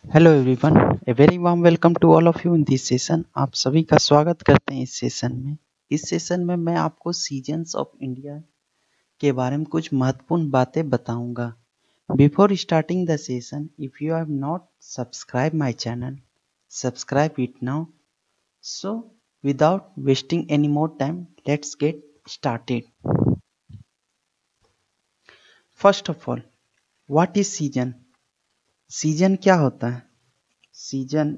Hello everyone, a very warm welcome to all of you in this session. आप सभी का स्वागत करते हैं इस सेशन में। इस सेशन में मैं आपको सीजन्स ऑफ इंडिया के बारे में कुछ महत्वपूर्ण बातें बताऊंगा। Before starting the session, if you have not subscribe my channel, subscribe it now. So without wasting any more time, let's get started. First of all, what is season? Season क्या होता है? सीजन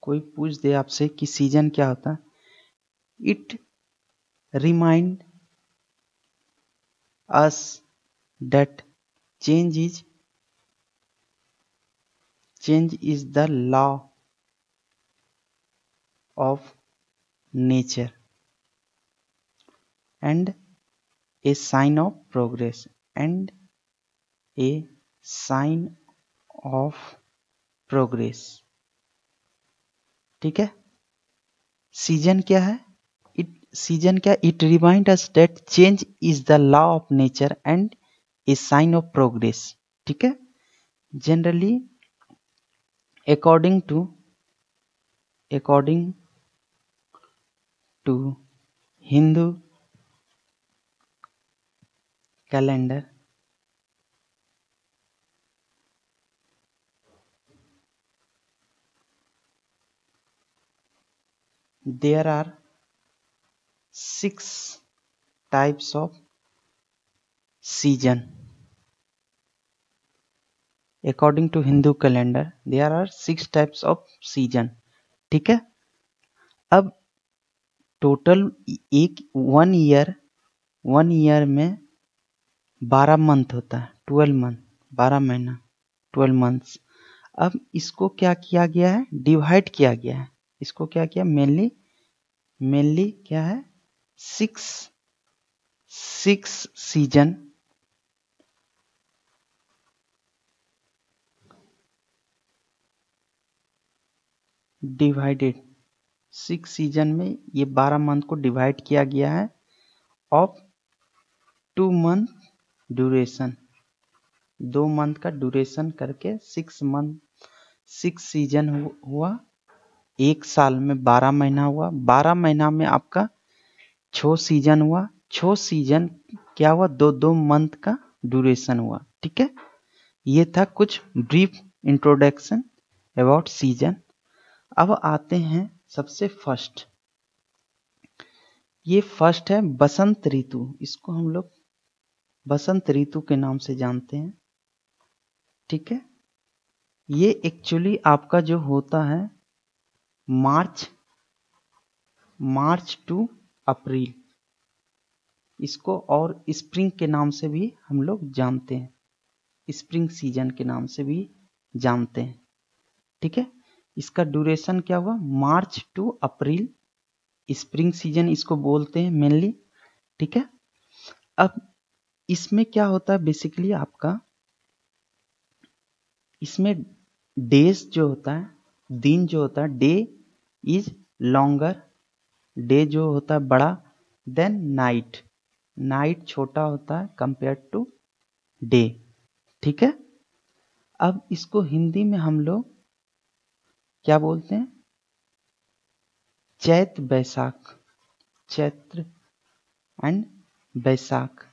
कोई पूछ दे आपसे कि season क्या होता है, it remind us that change is the law of nature and a sign of progress and a sign of progress। ठीक है, सीजन क्या है? It remind us that change is the law of nature and a sign of progress. ठीक है, generally according to Hindu calendar, there are 6 types of season. According to Hindu calendar, there are 6 types of season। ठीक है, अब total one year में 12 month होता है, 12 month, 12 महीना, 12 months. अब इसको क्या किया गया है? डिवाइड किया गया है। इसको क्या किया? मेनली क्या है? 6 सीजन डिवाइडेड। 6 सीजन में ये 12 मंथ को डिवाइड किया गया है ऑफ 2 मंथ ड्यूरेशन, 2 मंथ का ड्यूरेशन करके 6 सीजन हुआ। एक साल में 12 महीना हुआ, 12 महीना में आपका 6 सीजन हुआ। 6 सीजन क्या हुआ? 2 मंथ का ड्यूरेशन हुआ। ठीक है, ये था कुछ ब्रीफ इंट्रोडक्शन अबाउट सीजन। अब आते हैं सबसे फर्स्ट, ये फर्स्ट है बसंत ऋतु। इसको हम लोग बसंत ऋतु के नाम से जानते हैं। ठीक है, ये एक्चुअली आपका जो होता है मार्च टू अप्रैल। इसको और स्प्रिंग के नाम से भी हम लोग जानते हैं, स्प्रिंग सीजन के नाम से भी जानते हैं। ठीक है, इसका ड्यूरेशन क्या हुआ? मार्च टू अप्रैल, स्प्रिंग सीजन इसको बोलते हैं मेनली। ठीक है, अब इसमें क्या होता है बेसिकली आपका, इसमें डेज जो होता है, दिन जो होता है, डे इज लॉन्गर, डे जो होता है बड़ा, देन नाइट छोटा होता है कंपेयर टू डे। ठीक है, अब इसको हिंदी में हम लोग क्या बोलते हैं? चैत्र एंड बैसाख।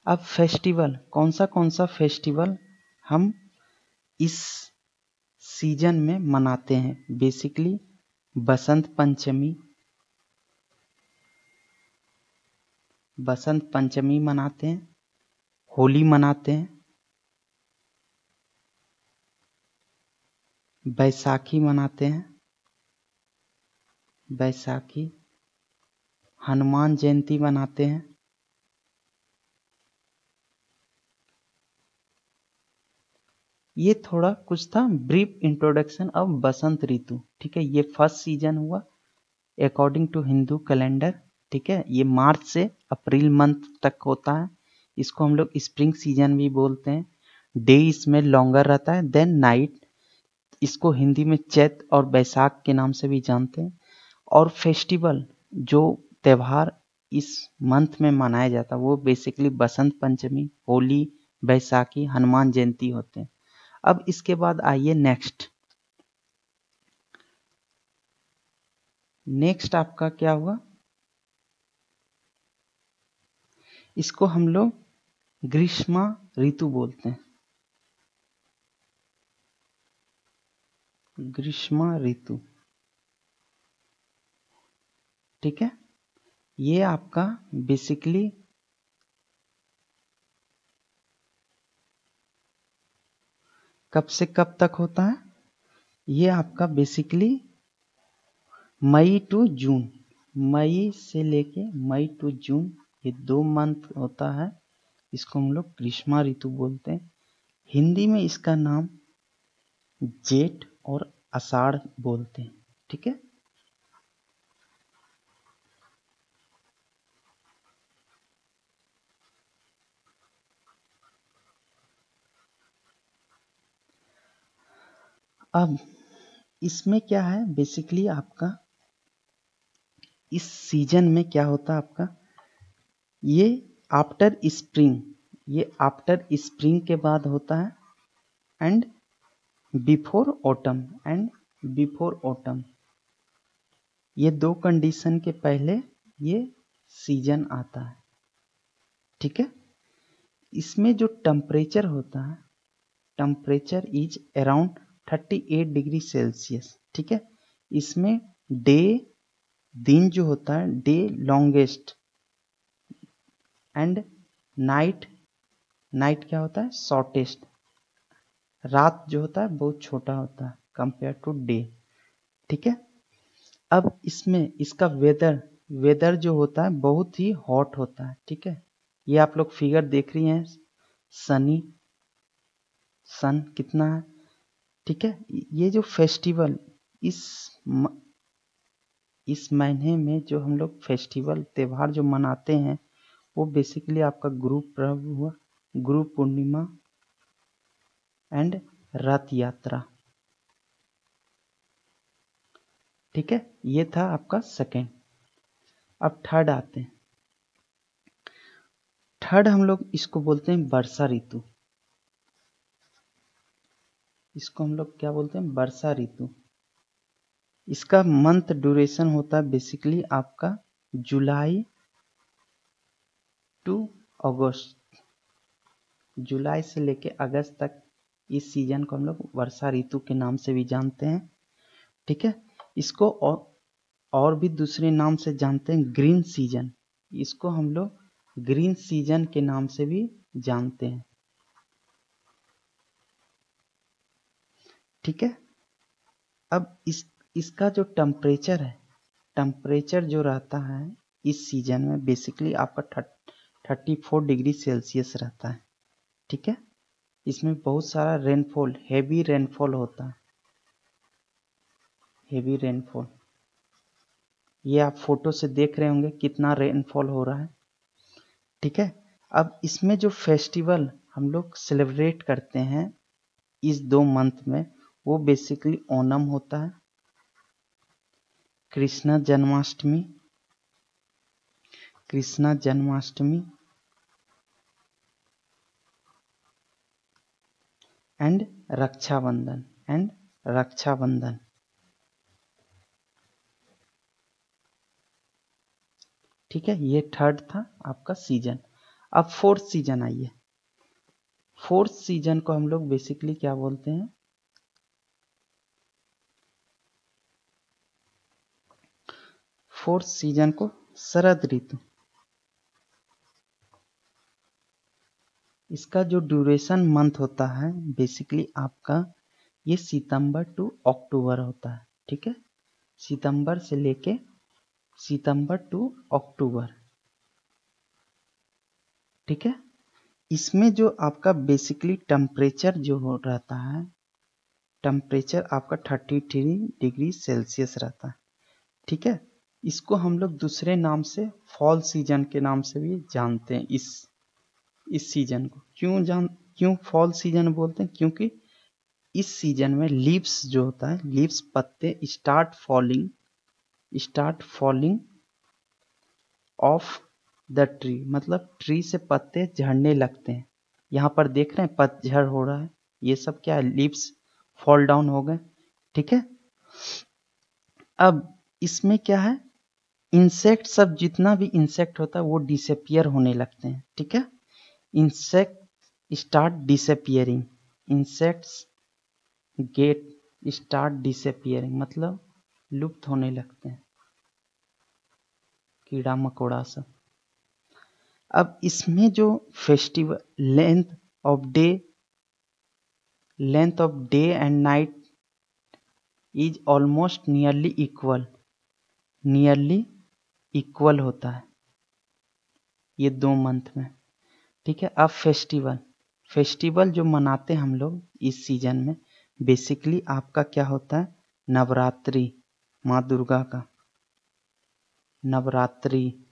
अब फेस्टिवल, कौन सा फेस्टिवल हम इस सीजन में मनाते हैं? बेसिकली बसंत पंचमी मनाते हैं, होली मनाते हैं, बैसाखी मनाते हैं, हनुमान जयंती मनाते हैं। ये थोड़ा कुछ था ब्रीफ इंट्रोडक्शन ऑफ बसंत ऋतु। ठीक है, ये फर्स्ट सीजन हुआ अकॉर्डिंग टू हिंदू कैलेंडर। ठीक है, ये मार्च से अप्रैल मंथ तक होता है। इसको हम लोग स्प्रिंग सीजन भी बोलते हैं। डे इसमें लॉन्गर रहता है देन नाइट। इसको हिंदी में चैत और बैसाख के नाम से भी जानते हैं। और फेस्टिवल, जो त्यौहार इस मंथ में मनाया जाता है वो बेसिकली बसंत पंचमी, होली, बैसाखी, हनुमान जयंती होते हैं। अब इसके बाद आइए नेक्स्ट आपका क्या हुआ, इसको हम लोग ग्रीष्म ऋतु बोलते हैं। ग्रीष्म ऋतु, ठीक है। ये आपका बेसिकली कब से कब तक होता है, ये आपका बेसिकली मई टू जून, मई से लेके मई टू जून, ये 2 मंथ होता है। इसको हम लोग ग्रीष्म ऋतु बोलते हैं। हिंदी में इसका नाम जेठ और आषाढ़ बोलते हैं, ठीक है। अब इसमें क्या है, बेसिकली आपका इस सीजन में क्या होता है आपका, ये आफ्टर स्प्रिंग, ये आफ्टर स्प्रिंग के बाद होता है, and before autumn, and before autumn, ये 2 कंडीशन के पहले ये सीजन आता है, ठीक है। इसमें जो टेम्परेचर होता है, temperature is around 38 degree Celsius, ठीक है। इसमें डे, दिन जो होता है day longest, and night, night क्या होता है शॉर्टेस्ट, रात जो होता है बहुत छोटा होता है कंपेयर टू डे, ठीक है। अब इसमें इसका वेदर जो होता है बहुत ही हॉट होता है, ठीक है। ये आप लोग फिगर देख रही हैं, सनी, सन कितना है, ठीक है। ये जो फेस्टिवल इस महीने में जो हम लोग फेस्टिवल त्योहार जो मनाते हैं वो बेसिकली आपका गुरु पर्व हुआ, गुरु पूर्णिमा एंड रथ यात्रा, ठीक है। ये था आपका सेकेंड। अब थर्ड आते हैं। थर्ड हम लोग इसको बोलते हैं वर्षा ऋतु, इसको हम लोग क्या बोलते हैं वर्षा ऋतु। इसका मंथ ड्यूरेशन होता है बेसिकली आपका जुलाई टू अगस्त, जुलाई से लेके अगस्त तक इस सीजन को हम लोग वर्षा ऋतु के नाम से भी जानते हैं, ठीक है। इसको और भी दूसरे नाम से जानते हैं ग्रीन सीजन, इसको हम लोग ग्रीन सीजन के नाम से भी जानते हैं, ठीक है। अब इसका जो टेम्परेचर है, टेम्परेचर जो रहता है इस सीजन में बेसिकली आपका 34 डिग्री सेल्सियस रहता है, ठीक है। इसमें बहुत सारा रेनफॉल, हेवी रेनफॉल होता है, हेवी रेनफॉल, ये आप फोटो से देख रहे होंगे कितना रेनफॉल हो रहा है, ठीक है। अब इसमें जो फेस्टिवल हम लोग सेलिब्रेट करते हैं इस 2 मंथ में वो बेसिकली ओणम होता है, कृष्ण जन्माष्टमी, कृष्णा जन्माष्टमी एंड रक्षाबंधन, एंड रक्षाबंधन, ठीक है। ये थर्ड था आपका सीजन। अब फोर्थ सीजन आइए। फोर्थ सीजन को हम लोग बेसिकली क्या बोलते हैं, फोर्थ सीजन को शरद ऋतु। इसका जो ड्यूरेशन मंथ होता है बेसिकली आपका ये सितंबर टू अक्टूबर होता है, ठीक है। सितंबर से लेके सितंबर टू अक्टूबर, ठीक है। इसमें जो आपका बेसिकली टेम्परेचर जो हो रहता है, टेम्परेचर आपका 33 डिग्री सेल्सियस रहता है, ठीक है। इसको हम लोग दूसरे नाम से फॉल सीजन के नाम से भी जानते हैं। इस सीजन को क्यों फॉल सीजन बोलते हैं, क्योंकि इस सीजन में लीव्स जो होता है, लीव्स पत्ते start falling of the tree, मतलब ट्री से पत्ते झड़ने लगते हैं। यहाँ पर देख रहे हैं पतझड़ हो रहा है, ये सब क्या है, लीव्स फॉल डाउन हो गए। ठीक है, अब इसमें क्या है, इंसेक्ट सब जितना भी इंसेक्ट होता है वो डिसअपियर होने लगते हैं। ठीक है, insect start disappearing, insects get start disappearing, मतलब लुप्त होने लगते हैं कीड़ा मकोड़ा सब। अब इसमें जो festival length of day and night is almost nearly equal होता है ये 2 मंथ में। ठीक है, अब फेस्टिवल जो मनाते हैं हम लोग इस सीजन में, बेसिकली आपका क्या होता है, नवरात्रि, माँ दुर्गा का नवरात्रि,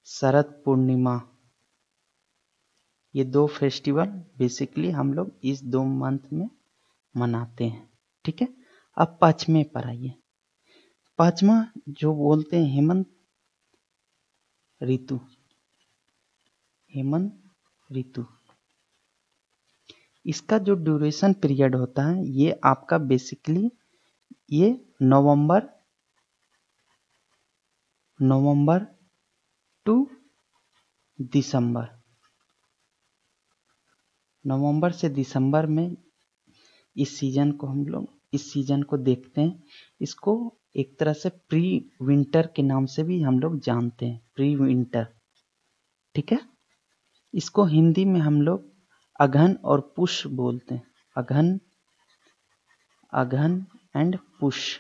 शरद पूर्णिमा, ये 2 फेस्टिवल बेसिकली हम लोग इस 2 मंथ में मनाते हैं। ठीक है, अब पश्चिमी पर आइए। पांचवा जो बोलते हैं हेमंत ऋतु, इसका जो ड्यूरेशन पीरियड होता है ये आपका बेसिकली ये नवंबर टू दिसंबर, नवंबर से दिसंबर में इस सीजन को देखते हैं। इसको एक तरह से प्री विंटर के नाम से भी हम लोग जानते हैं, प्री विंटर। ठीक है, इसको हिंदी में हम लोग अघन और पुष बोलते हैं, अघन एंड पुष।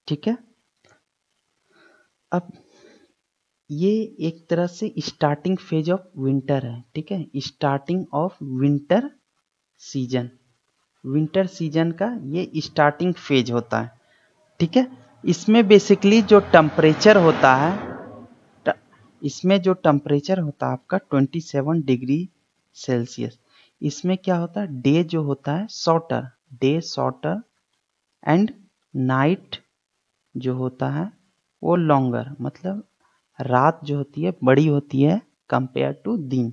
ठीक है, अब ये एक तरह से स्टार्टिंग फेज ऑफ विंटर है। ठीक है, स्टार्टिंग ऑफ विंटर सीजन का ये स्टार्टिंग फेज होता है। ठीक है, इसमें बेसिकली जो टेम्परेचर होता है, आपका 27 डिग्री सेल्सियस। इसमें क्या होता है, डे जो होता है शॉर्टर एंड नाइट जो होता है वो लॉन्गर, मतलब रात जो होती है बड़ी होती है कंपेयर टू दिन।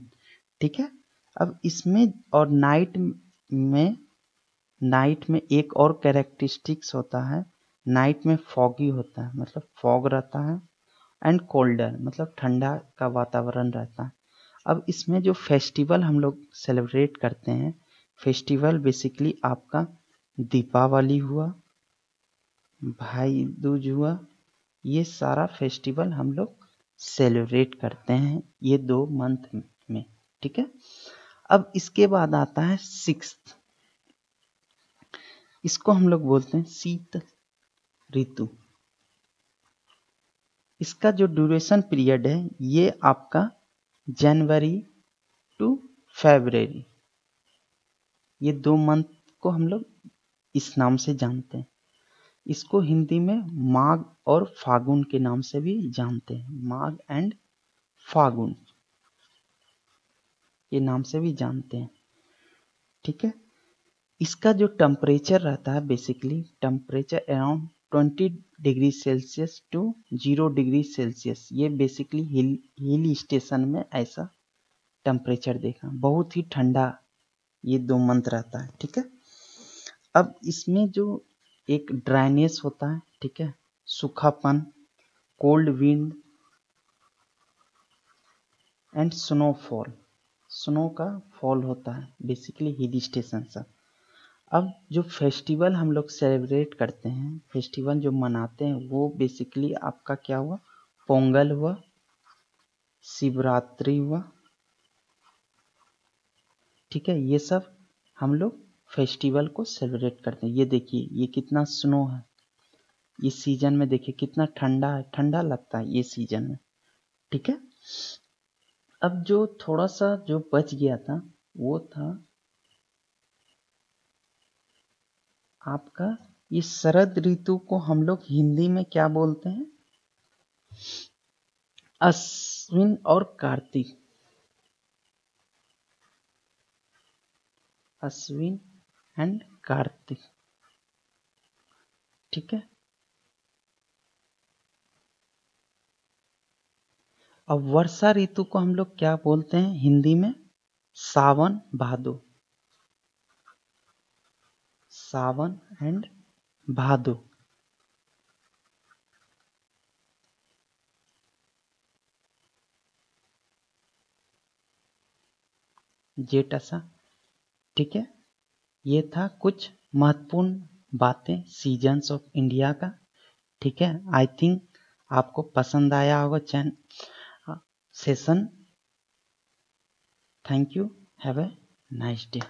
ठीक है, अब इसमें और नाइट में एक और कैरेक्टरिस्टिक्स होता है, नाइट में फॉगी होता है, मतलब फॉग रहता है, एंड कोल्डर, मतलब ठंडा का वातावरण रहता है। अब इसमें जो फेस्टिवल हम लोग सेलिब्रेट करते हैं, फेस्टिवल बेसिकली आपका दीपावली हुआ, भाई दूज हुआ, ये सारा फेस्टिवल हम लोग सेलिब्रेट करते हैं ये 2 मंथ में। ठीक है, अब इसके बाद आता है 6th, इसको हम लोग बोलते हैं शीत ऋतु। इसका जो ड्यूरेशन पीरियड है ये आपका जनवरी टू फरवरी, ये 2 मंथ को हम लोग इस नाम से जानते हैं। इसको हिंदी में माघ और फागुन के नाम से भी जानते हैं, माघ एंड फागुन ये नाम से भी जानते हैं। ठीक है, इसका जो टेम्परेचर रहता है, basically temperature around 20 degree Celsius to 0 degree Celsius, ये बेसिकली हिल स्टेशन में ऐसा टेम्परेचर देखा, बहुत ही ठंडा ये 2 मंथ रहता है। ठीक है, अब इसमें जो एक ड्राइनेस होता है, ठीक है, सूखापन, कोल्ड विंड एंड स्नो का फॉल होता है बेसिकली हिल स्टेशन से। अब जो फेस्टिवल हम लोग सेलिब्रेट करते हैं, फेस्टिवल जो मनाते हैं वो बेसिकली आपका क्या हुआ, पोंगल हुआ, शिवरात्रि हुआ। ठीक है, ये सब हम लोग फेस्टिवल को सेलिब्रेट करते हैं। ये देखिए ये कितना स्नो है इस सीजन में, देखिए कितना ठंडा है, ठंडा लगता है ये सीजन में। ठीक है, अब जो थोड़ा सा जो बच गया था वो था आपका ये शरद ऋतु को हम लोग हिंदी में क्या बोलते हैं, अश्विन और कार्तिक, अश्विन एंड कार्तिक। ठीक है, अब वर्षा ऋतु को हम लोग क्या बोलते हैं हिंदी में? सावन भादो। सावन एंड भादो। जेठ आषाढ़। ठीक है, ये था कुछ महत्वपूर्ण बातें सीजन्स ऑफ इंडिया का। ठीक है, आई थिंक आपको पसंद आया होगा session. Thank you, have a nice day.